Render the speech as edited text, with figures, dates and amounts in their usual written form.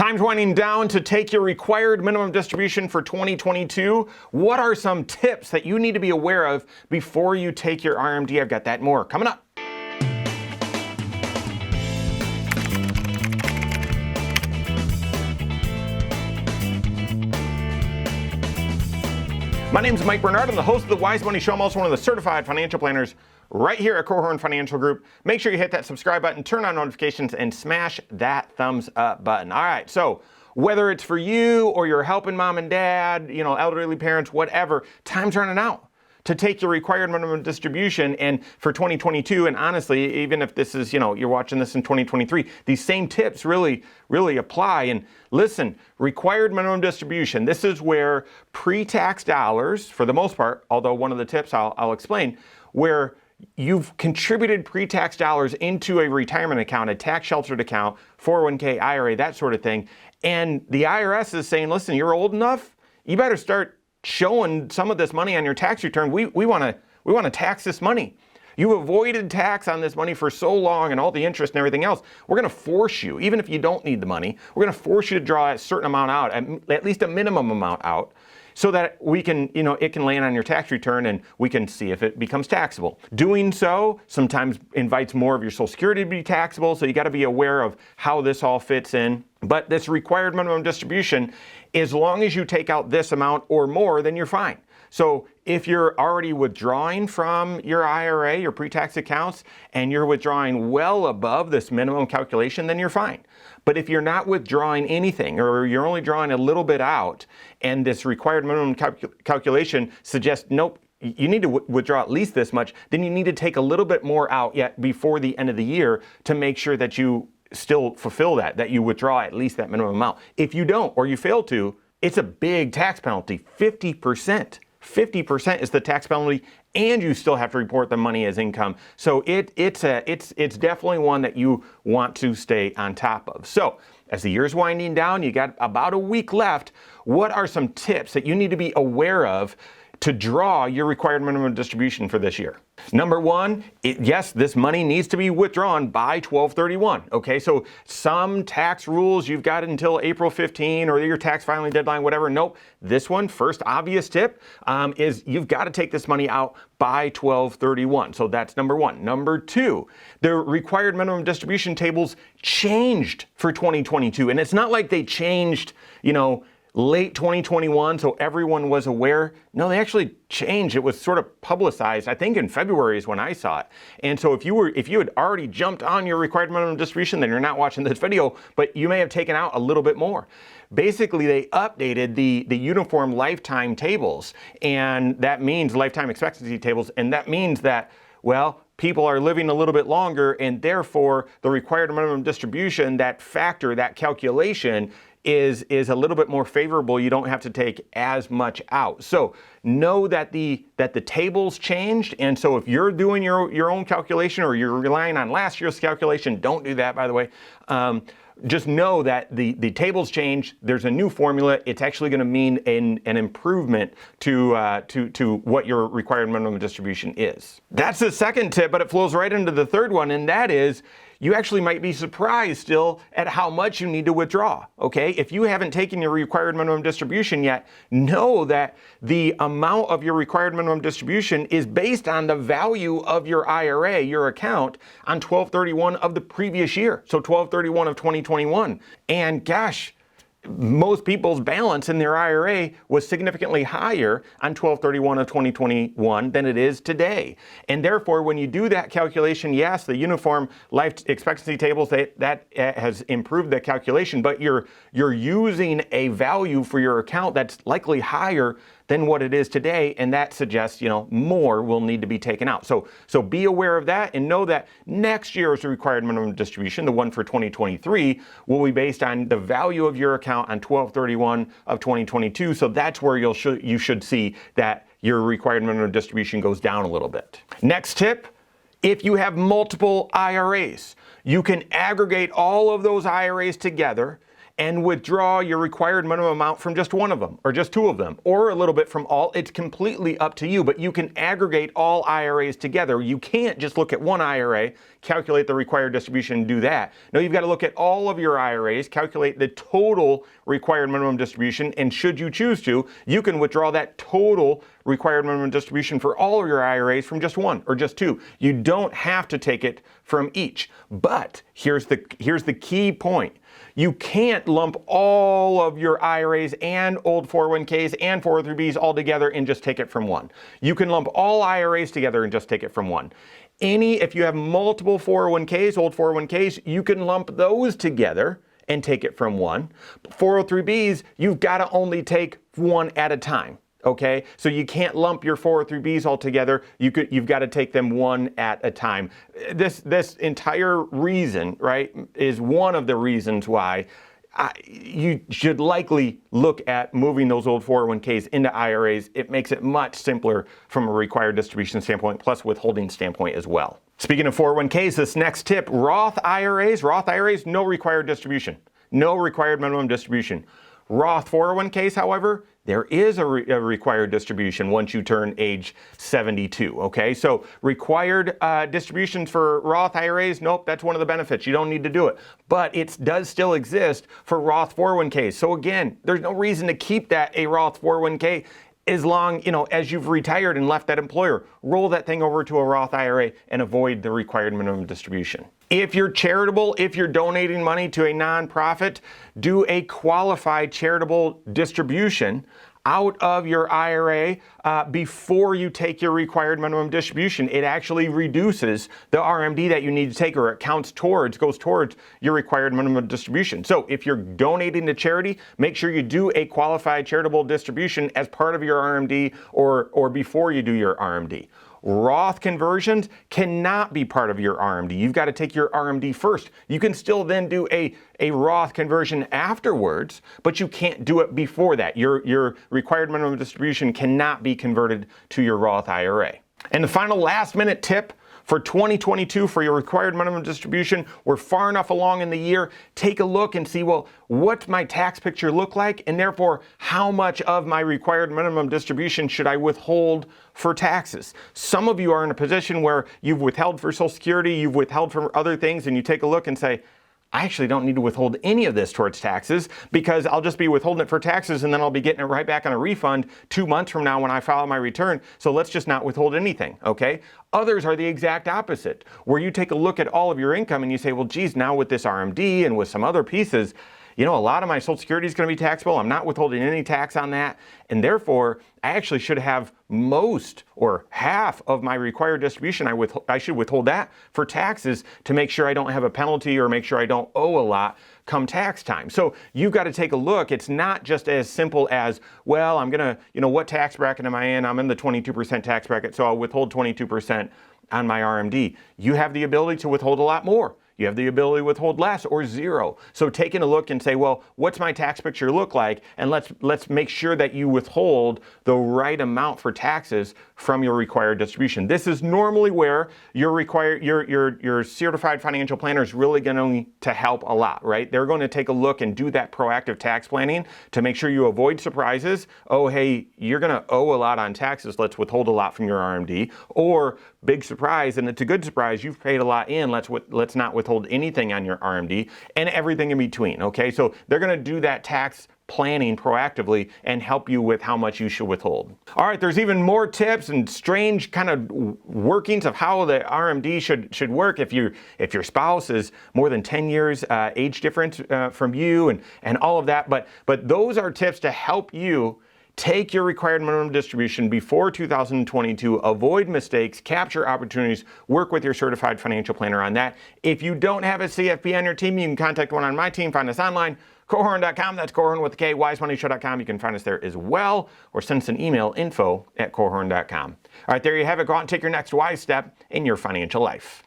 Time's winding down to take your required minimum distribution for 2022. What are some tips that you need to be aware of before you take your RMD? I've got that and more coming up. My name is Mike Bernard. I'm the host of the Wise Money Show. I'm also one of the certified financial planners right here at Korhorn Financial Group. Make sure you hit that subscribe button, turn on notifications, and smash that thumbs up button. All right, so whether it's for you or you're helping mom and dad, elderly parents, whatever, time's running out to take your required minimum distribution. And for 2022, and honestly, even if this is, you're watching this in 2023, these same tips really apply. And listen, required minimum distribution, this is where pre-tax dollars, for the most part, although one of the tips I'll explain, where you've contributed pre-tax dollars into a retirement account, a tax-sheltered account, 401k, IRA, that sort of thing. And the IRS is saying, listen, you're old enough, you better start showing some of this money on your tax return. We want to tax this money. You avoided tax on this money for so long and all the interest and everything else. We're going to force you, even if you don't need the money, we're going to force you to draw a certain amount out, at least a minimum amount out, so that we can, it can land on your tax return and we can see if it becomes taxable. Doing so sometimes invites more of your Social Security to be taxable, so you got to be aware of how this all fits in. But this required minimum distribution, as long as you take out this amount or more, then you're fine. So if you're already withdrawing from your IRA, your pre-tax accounts, and you're withdrawing well above this minimum calculation, then you're fine. But if you're not withdrawing anything, or you're only drawing a little bit out, and this required minimum calculation suggests, nope, you need to withdraw at least this much, then you need to take a little bit more out yet before the end of the year to make sure that you still fulfill that you withdraw at least that minimum amount. If you don't, or you fail to, it's a big tax penalty, 50%. 50% is the tax penalty, and you still have to report the money as income. So it's definitely one that you want to stay on top of. So as the year's winding down, you got about a week left. What are some tips that you need to be aware of to draw your required minimum distribution for this year? Number one, yes, this money needs to be withdrawn by 12/31. Okay, so some tax rules, you've got until April 15 or your tax filing deadline, whatever. Nope. This one, first obvious tip, is you've got to take this money out by 12/31. So that's number one. Number two, the required minimum distribution tables changed for 2022. And it's not like they changed, late 2021, so everyone was aware. No, they actually changed. It was sort of publicized. I think in February is when I saw it. And so if you had already jumped on your required minimum distribution, then you're not watching this video, but you may have taken out a little bit more. Basically, they updated the uniform lifetime tables, and that means lifetime expectancy tables, and that means that, well, people are living a little bit longer, and therefore the required minimum distribution, that factor, that calculation, is a little bit more favorable. You don't have to take as much out. So know that the tables changed, and so if you're doing your own calculation or you're relying on last year's calculation, don't do that, by the way. Just know that the tables changed. There's a new formula. It's actually going to mean an improvement to what your required minimum distribution is. That's the second tip, but it flows right into the third one, and that is you actually might be surprised still at how much you need to withdraw, okay? If you haven't taken your required minimum distribution yet, know that the amount of your required minimum distribution is based on the value of your IRA, your account, on 12/31 of the previous year, so 12/31 of 2021. And gosh, most people's balance in their IRA was significantly higher on 12/31 of 2021 than it is today. And therefore, when you do that calculation, yes, the uniform life expectancy tables, that has improved the calculation, but you're using a value for your account that's likely higher than what it is today, and that suggests, more will need to be taken out. So be aware of that and know that next year's required minimum distribution, the one for 2023, will be based on the value of your account on 12/31 of 2022. So that's where you should see that your required minimum distribution goes down a little bit. Next tip, if you have multiple IRAs, you can aggregate all of those IRAs together and withdraw your required minimum amount from just one of them or just two of them or a little bit from all. It's completely up to you, but you can aggregate all IRAs together. You can't just look at one IRA, calculate the required distribution and do that. No, you've got to look at all of your IRAs, calculate the total required minimum distribution, and should you choose to, you can withdraw that total required minimum distribution for all of your IRAs from just one or just two. You don't have to take it from each. But here's the key point. You can't lump all of your IRAs and old 401ks and 403bs all together and just take it from one. You can lump all IRAs together and just take it from one. If you have multiple 401ks, old 401ks, you can lump those together and take it from one. 403bs, you've got to only take one at a time. Okay, so you can't lump your 403bs all together. You've got to take them one at a time. This entire reason, right, is one of the reasons why you should likely look at moving those old 401ks into IRAs. It makes it much simpler from a required distribution standpoint, plus withholding standpoint as well. Speaking of 401ks, this next tip, Roth IRAs, no required distribution, no required minimum distribution. Roth 401ks, however, there is a required distribution once you turn age 72, okay? So required distributions for Roth IRAs, nope, that's one of the benefits. You don't need to do it. But it does still exist for Roth 401ks. So again, there's no reason to keep that a Roth 401k as long, as you've retired and left that employer. Roll that thing over to a Roth IRA and avoid the required minimum distribution. If you're charitable, if you're donating money to a nonprofit, do a qualified charitable distribution out of your IRA before you take your required minimum distribution. It actually reduces the RMD that you need to take, or it goes towards your required minimum distribution. So if you're donating to charity, make sure you do a qualified charitable distribution as part of your RMD or before you do your RMD. Roth conversions cannot be part of your RMD. You've got to take your RMD first. You can still then do a Roth conversion afterwards, but you can't do it before that. Your required minimum distribution cannot be converted to your Roth IRA. And the final last minute tip for 2022 for your required minimum distribution, we're far enough along in the year, take a look and see, well, what's my tax picture look like? And therefore, how much of my required minimum distribution should I withhold for taxes? Some of you are in a position where you've withheld for Social Security, you've withheld from other things, and you take a look and say, I actually don't need to withhold any of this towards taxes because I'll just be withholding it for taxes and then I'll be getting it right back on a refund 2 months from now when I file my return. So let's just not withhold anything, okay? Others are the exact opposite, where you take a look at all of your income and you say, well, geez, now with this RMD and with some other pieces, a lot of my Social Security is going to be taxable. I'm not withholding any tax on that. And therefore, I actually should have most or half of my required distribution. I should withhold that for taxes to make sure I don't have a penalty or make sure I don't owe a lot come tax time. So you've got to take a look. It's not just as simple as, well, I'm going to, what tax bracket am I in? I'm in the 22% tax bracket, so I'll withhold 22% on my RMD. You have the ability to withhold a lot more. You have the ability to withhold less or zero. So taking a look and say, well, what's my tax picture look like? And let's make sure that you withhold the right amount for taxes from your required distribution. This is normally where your certified financial planner is really going to help a lot, right? They're going to take a look and do that proactive tax planning to make sure you avoid surprises. Oh, hey, you're going to owe a lot on taxes. Let's withhold a lot from your RMD. Or big surprise, and it's a good surprise, you've paid a lot in, let's not withhold anything on your RMD, and everything in between, okay? So they're gonna do that tax planning proactively and help you with how much you should withhold. All right, there's even more tips and strange kind of workings of how the RMD should work if your spouse is more than 10 years age difference from you and all of that, but those are tips to help you take your required minimum distribution before 2022, avoid mistakes, capture opportunities, work with your certified financial planner on that. If you don't have a CFP on your team, you can contact one on my team, find us online, Korhorn.com, that's Korhorn with a K, wisemoneyshow.com, you can find us there as well, or send us an email, info@korhorn.com. All right, there you have it. Go out and take your next wise step in your financial life.